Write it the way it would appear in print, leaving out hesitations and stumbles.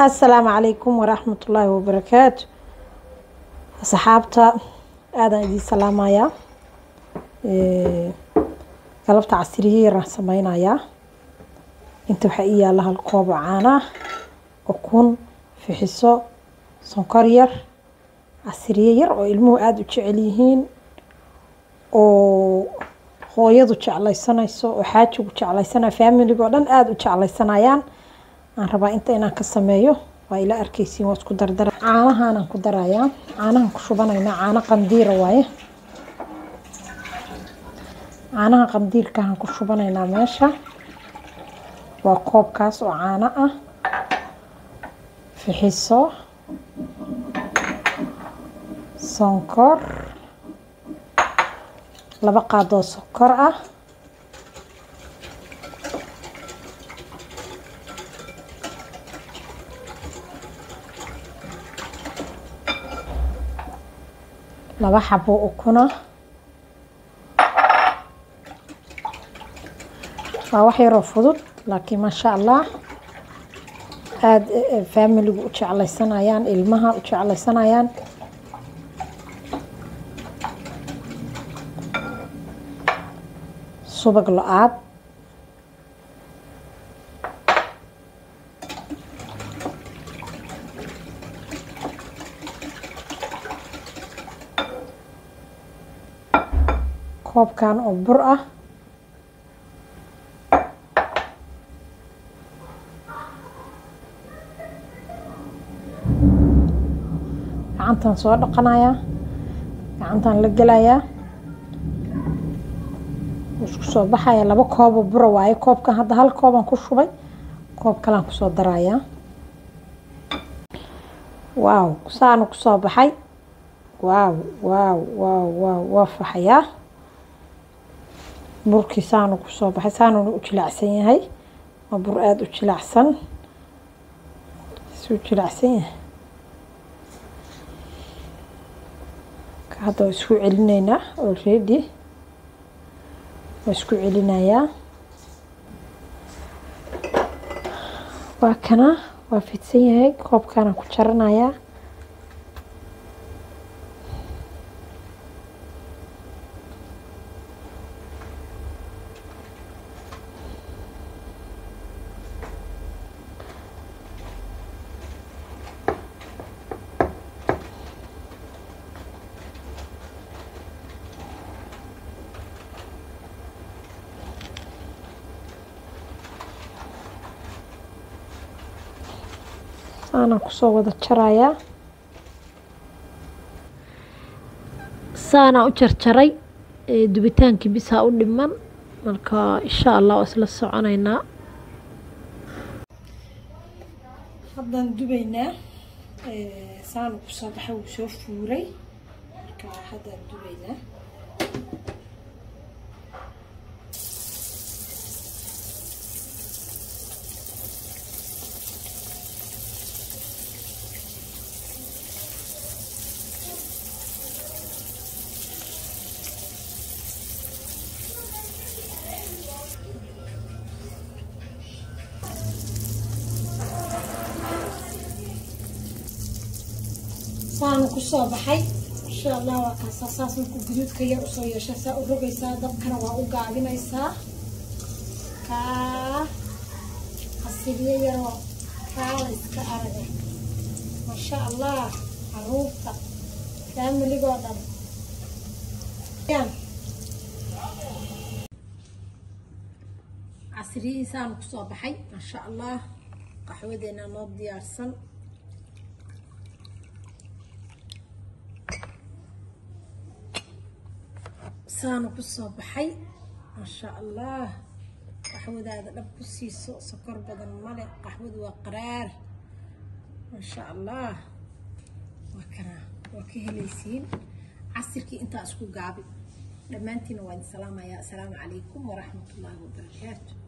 السلام عليكم ورحمة الله وبركاته. صحابتا آدان دي سلامايا. قلبت عسيريه راه سمينايا. انت waxaa ii yaala hal koob oo caana ukun fixiso sonkor yar casriye yar oo ilmuhu aad u jecel yihiin oo hooyadu jeclaysanayso oo xaajigu jeclaysanaa familiga oo dhan aad u jeclaysanayaan aan rabaa inta inaan ka sameeyo waa ila arkaysiin waa isku dardar caanahan aan ku darayaa caanahan ku shubanayna caana qandiira waaye caanaha qandiirka aan ku shubanayna meesha waa koobkaas oo caano ah fixiso sonkor laba qaadoo sonkor ah laba xabo ukuna waa wax yar oo fudud laakiin ma sha Allah aad familigu u jeclaysanayaan ilmaha u jeclaysanayaan subag la'aad koobkan oo bur ah gacantan soo dhaqanayaa gacantan la gelayaa isku soo baxaya laba koob oo bur waaye koobkan hadda hal koob aan ku shubay koob kale aan ku soo darayaa waaw saan ku soo baxay waaw faxaya burkii saan ku soo baxay saan u jilacsan yahay waa bur aad u jilacsan soo jilacsan yahay hadda isku celinayna already isku celinayaa waa kana waa fidsan yahay koobkan ku jaranayaa أنا كسو ودا جرايا سانا u jarjaray dubitaankii bisa u dhiman marka insha Allah isla soconaynaa hadan dubaynaa saana ku soo baxay uu soo fuuray marka hadan dubaynaa سان كسو بحي إن شاء الله وكاسا ساس نكو جدود كيا وصو يشا سا ورغيسا دبكنا waa u gaabinaysaa ka xasiliye yaro kaala iska arag ma sha Allah caruurta familiga dhan casriye saan ku soo baxay ma sha Allah qaxwadeena noo diyaarsan سانو كسو بحي ما شاء الله قحوة هذا دب كسيسو سكر بدن ملء قحوة وقرار ما شاء الله وكنا وكهليسين عصركي انت اسكو قابل لما انتي نواد سلام عليكم ورحمة الله وبركاته.